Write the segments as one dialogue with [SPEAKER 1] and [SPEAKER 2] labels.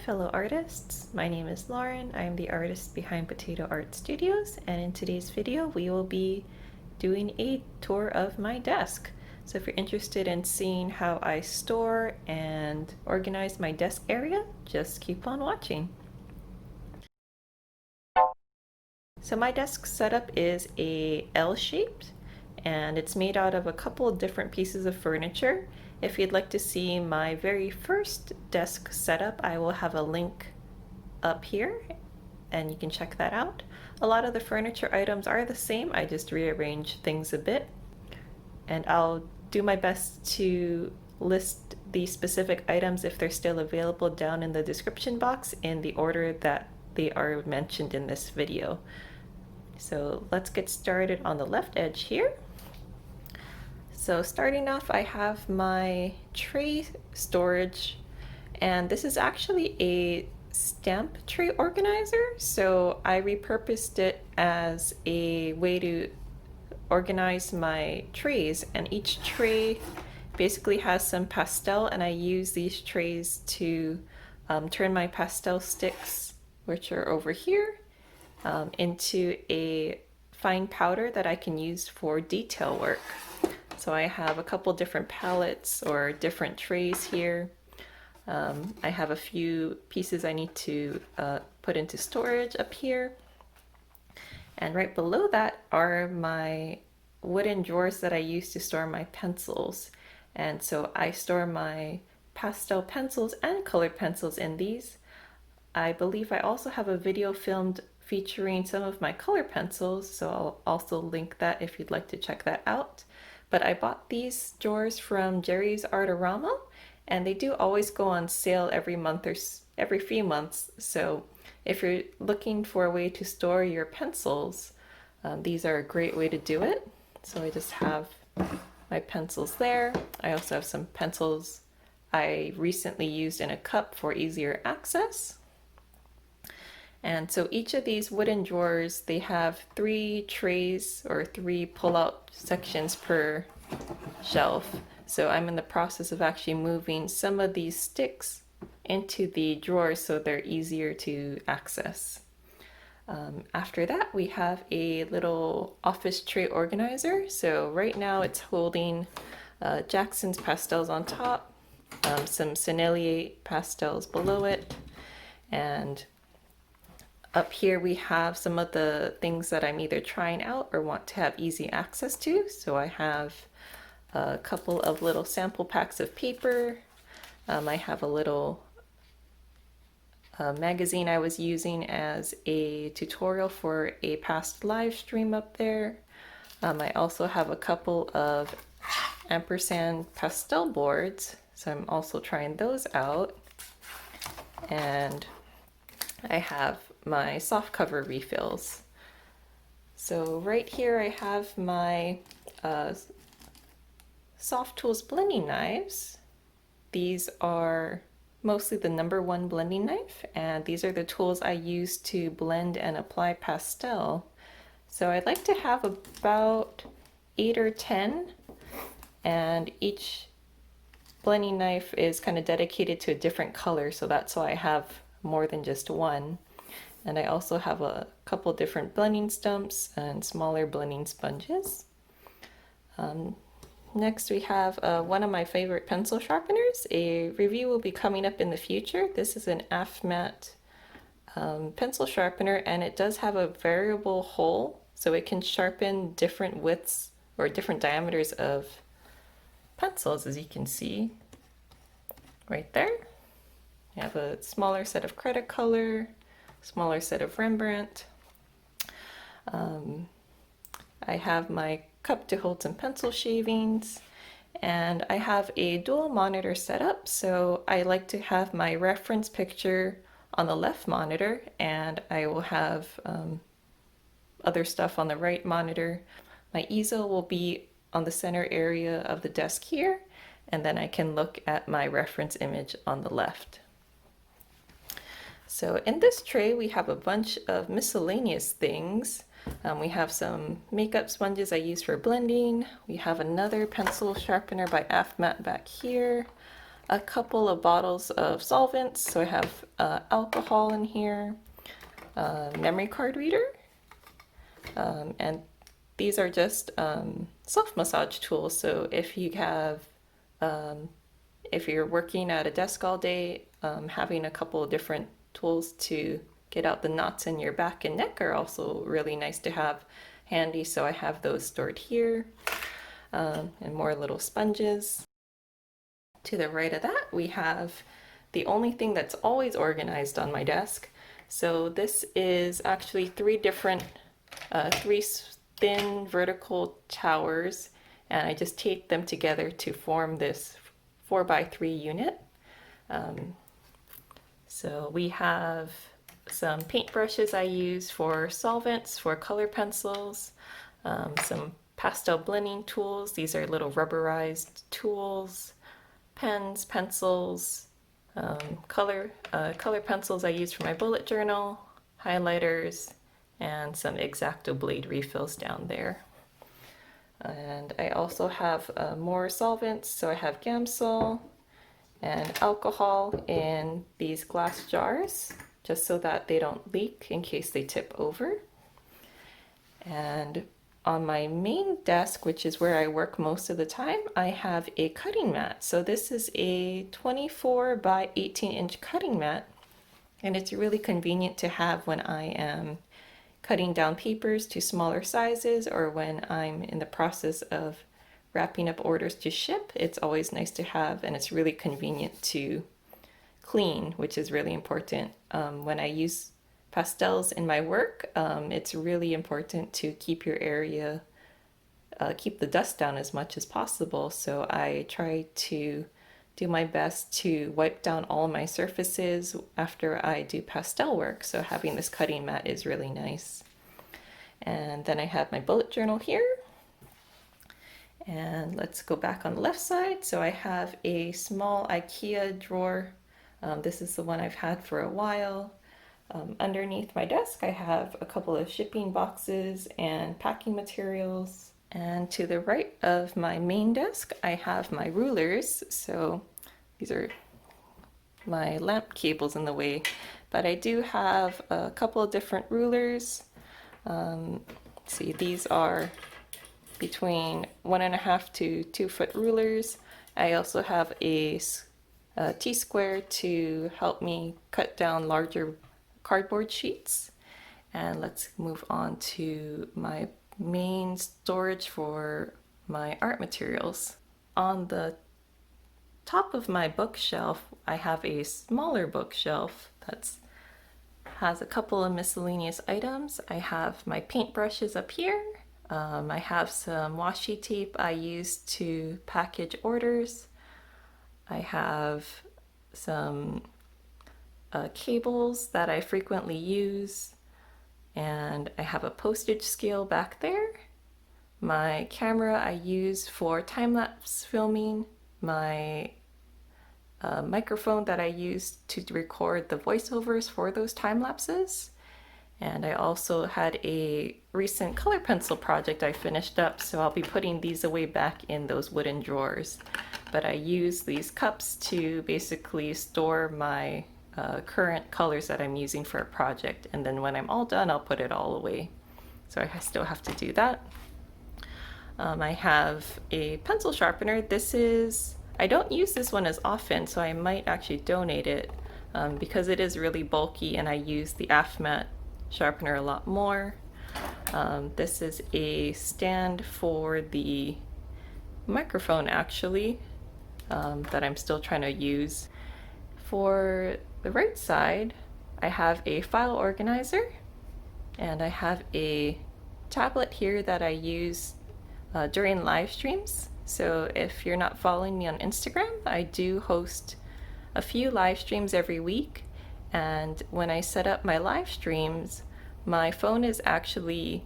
[SPEAKER 1] fellow artists. My name is Lauren. I am the artist behind Potato Art Studios, and in today's video we will be doing a tour of my desk. So if you're interested in seeing how I store and organize my desk area, just keep on watching. So my desk setup is a L-shaped, and it's made out of a couple of different pieces of furniture. If you'd like to see my very first desk setup, I will have a link up here and you can check that out. A lot of the furniture items are the same, I just rearrange things a bit. And I'll do my best to list the specific items if they're still available down in the description box in the order that they are mentioned in this video. So let's get started on the left edge here. So starting off, I have my tray storage, and this is actually a stamp tray organizer. So I repurposed it as a way to organize my trays, and each tray basically has some pastel, and I use these trays to turn my pastel sticks, which are over here, into a fine powder that I can use for detail work. So I have a couple different palettes or different trays here. I have a few pieces I need to put into storage up here. And right below that are my wooden drawers that I use to store my pencils. And so I store my pastel pencils and colored pencils in these. I believe I also have a video filmed featuring some of my color pencils, so I'll also link that if you'd like to check that out. But I bought these drawers from Jerry's Artorama, and they do always go on sale every month or every few months. So if you're looking for a way to store your pencils, these are a great way to do it. So I just have my pencils there. I also have some pencils I recently used in a cup for easier access. And so each of these wooden drawers, they have 3 trays or 3 pull-out sections per shelf. So I'm in the process of actually moving some of these sticks into the drawers so they're easier to access. After that, we have a little office tray organizer. So right now it's holding Jackson's pastels on top, some Sennelier pastels below it, and up here we have some of the things that I'm either trying out or want to have easy access to. So I have a couple of little sample packs of paper. I have a little magazine I was using as a tutorial for a past live stream up there. I also have a couple of ampersand pastel boards, so I'm also trying those out. And I have my soft cover refills. So right here I have my Soft Tools blending knives. These are mostly the #1 blending knife, and these are the tools I use to blend and apply pastel. So I'd like to have about 8 or 10, and each blending knife is kind of dedicated to a different color, so that's why I have more than just one. And I also have a couple different blending stumps and smaller blending sponges. Next we have one of my favorite pencil sharpeners. A review will be coming up in the future. This is an AFMAT pencil sharpener, and it does have a variable hole, so it can sharpen different widths or different diameters of pencils, as you can see right there. I have a smaller set of credit color, smaller set of Rembrandt. I have my cup to hold some pencil shavings, and I have a dual monitor setup, so I like to have my reference picture on the left monitor, and I will have other stuff on the right monitor. My easel will be on the center area of the desk here, and then I can look at my reference image on the left. So in this tray we have a bunch of miscellaneous things. We have some makeup sponges I use for blending. We have another pencil sharpener by AFMAT back here. a couple of bottles of solvents. So I have alcohol in here, memory card reader, and these are just self-massage tools. So if you're working at a desk all day, having a couple of different tools to get out the knots in your back and neck are also really nice to have handy. So I have those stored here, and more little sponges. To the right of that, we have the only thing that's always organized on my desk. So this is actually three thin vertical towers, and I just taped them together to form this 4x3 unit. So we have some paintbrushes I use for solvents, for color pencils, some pastel blending tools. These are little rubberized tools, pens, pencils, color pencils I use for my bullet journal, highlighters, and some X-Acto blade refills down there. And I also have more solvents, so I have Gamsol and alcohol in these glass jars, just so that they don't leak in case they tip over. And on my main desk, which is where I work most of the time, I have a cutting mat. So this is a 24 by 18 inch cutting mat, and it's really convenient to have when I am cutting down papers to smaller sizes, or when I'm in the process of wrapping up orders to ship. It's always nice to have, and it's really convenient to clean, which is really important. When I use pastels in my work, it's really important to keep your area, keep the dust down as much as possible. So I try to do my best to wipe down all my surfaces after I do pastel work. So having this cutting mat is really nice. And then I have my bullet journal here. And let's go back on the left side. So I have a small IKEA drawer. This is the one I've had for a while. Underneath my desk, I have a couple of shipping boxes and packing materials. And to the right of my main desk, I have my rulers. So these are my lamp cables in the way, but I do have a couple of different rulers. See, these are between 1.5 to 2 foot rulers. I also have a T-square to help me cut down larger cardboard sheets. And let's move on to my main storage for my art materials. On the top of my bookshelf, I have a smaller bookshelf that has a couple of miscellaneous items. I have my paintbrushes up here. I have some washi tape I use to package orders. I have some cables that I frequently use, and I have a postage scale back there. My camera I use for time-lapse filming, my microphone that I use to record the voiceovers for those time lapses. And I also had a recent color pencil project I finished up, so I'll be putting these away back in those wooden drawers. But I use these cups to basically store my current colors that I'm using for a project, and then when I'm all done, I'll put it all away. So I still have to do that. I have a pencil sharpener. I don't use this one as often, so I might actually donate it because it is really bulky, and I use the AFMAT sharpener a lot more. This is a stand for the microphone, actually, that I'm still trying to use. For the right side, I have a file organizer, and I have a tablet here that I use during live streams. So if you're not following me on Instagram, I do host a few live streams every week. And when I set up my live streams, my phone is actually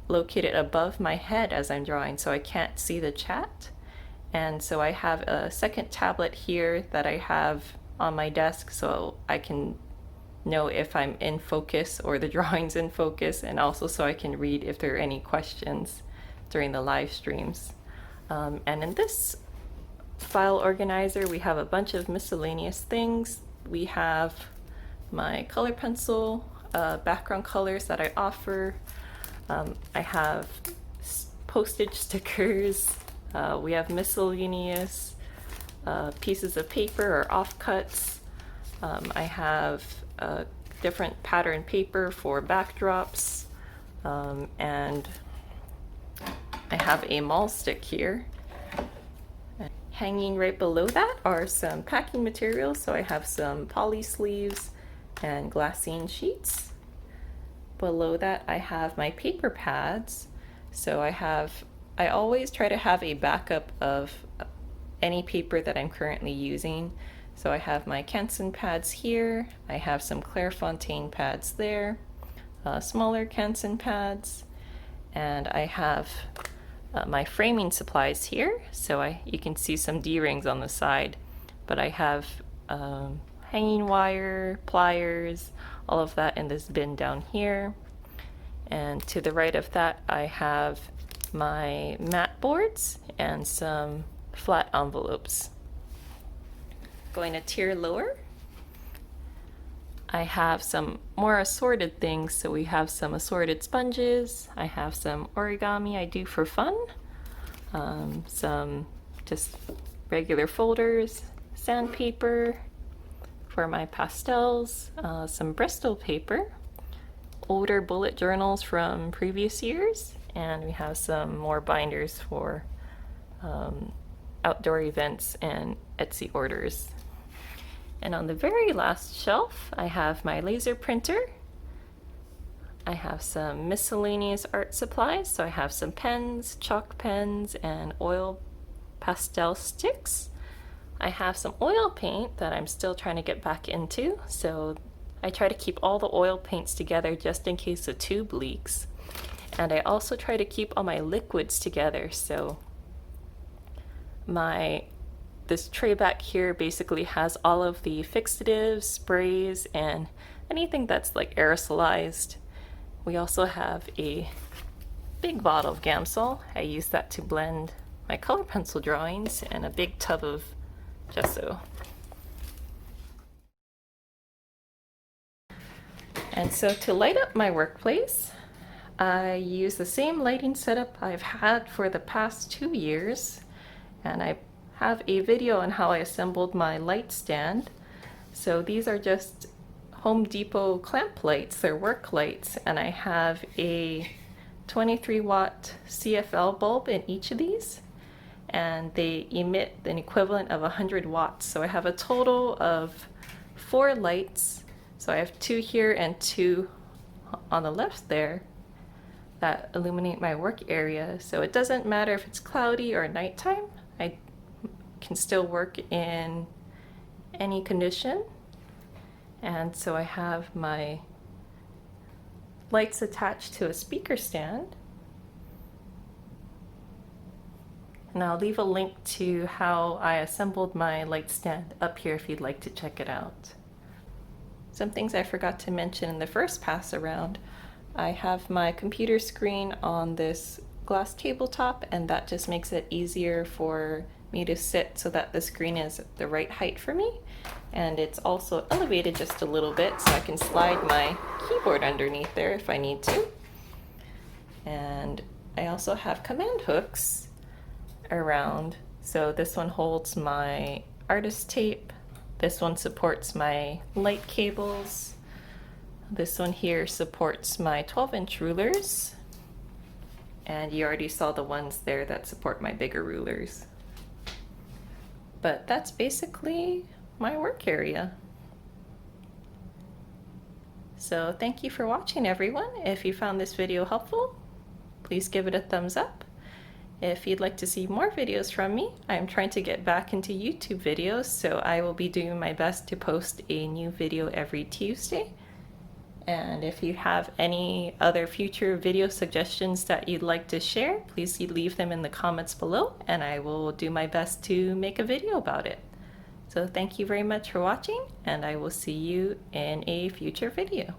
[SPEAKER 1] located above my head as I'm drawing, so I can't see the chat. And so I have a second tablet here that I have on my desk, so I can know if I'm in focus or the drawing's in focus, and also so I can read if there are any questions during the live streams. And in this file organizer, we have a bunch of miscellaneous things. We have my color pencil, background colors that I offer. I have postage stickers. We have miscellaneous pieces of paper or offcuts. I have different pattern paper for backdrops, and I have a mall stick here. Hanging right below that are some packing materials. So I have some poly sleeves and glassine sheets. Below that I have my paper pads. So I always try to have a backup of any paper that I'm currently using. So I have my Canson pads here. I have some Clairefontaine pads there, smaller Canson pads, and I have my framing supplies here. So you can see some D-rings on the side, but I have hanging wire, pliers, all of that in this bin down here. And to the right of that, I have my mat boards and some flat envelopes. Going a tier lower, I have some more assorted things. So we have some assorted sponges. I have some origami I do for fun. Some just regular folders, sandpaper for my pastels, some Bristol paper, older bullet journals from previous years, and we have some more binders for outdoor events and Etsy orders. And on the very last shelf, I have my laser printer. I have some miscellaneous art supplies. So I have some pens, chalk pens, and oil pastel sticks. I have some oil paint that I'm still trying to get back into. So I try to keep all the oil paints together just in case the tube leaks. And I also try to keep all my liquids together. So this tray back here basically has all of the fixatives, sprays, and anything that's like aerosolized. We also have a big bottle of Gamsol. I use that to blend my color pencil drawings, and a big tub of gesso. And so to light up my workplace, I use the same lighting setup I've had for the past 2 years, and I have a video on how I assembled my light stand. So these are just Home Depot clamp lights, they're work lights, and I have a 23 watt CFL bulb in each of these, and they emit an equivalent of 100 watts. So I have a total of 4 lights. So I have 2 here and 2 on the left there that illuminate my work area. So it doesn't matter if it's cloudy or nighttime, I can still work in any condition. And so I have my lights attached to a speaker stand. And I'll leave a link to how I assembled my light stand up here if you'd like to check it out. Some things I forgot to mention in the first pass around. I have my computer screen on this glass tabletop, and that just makes it easier for me to sit so that the screen is the right height for me. And it's also elevated just a little bit so I can slide my keyboard underneath there if I need to. And I also have command hooks around. So this one holds my artist tape. This one supports my light cables. This one here supports my 12-inch rulers. And you already saw the ones there that support my bigger rulers. But that's basically my work area. So thank you for watching, everyone. If you found this video helpful, please give it a thumbs up. If you'd like to see more videos from me, I'm trying to get back into YouTube videos, so I will be doing my best to post a new video every Tuesday. And if you have any other future video suggestions that you'd like to share, please leave them in the comments below, and I will do my best to make a video about it. So thank you very much for watching, and I will see you in a future video.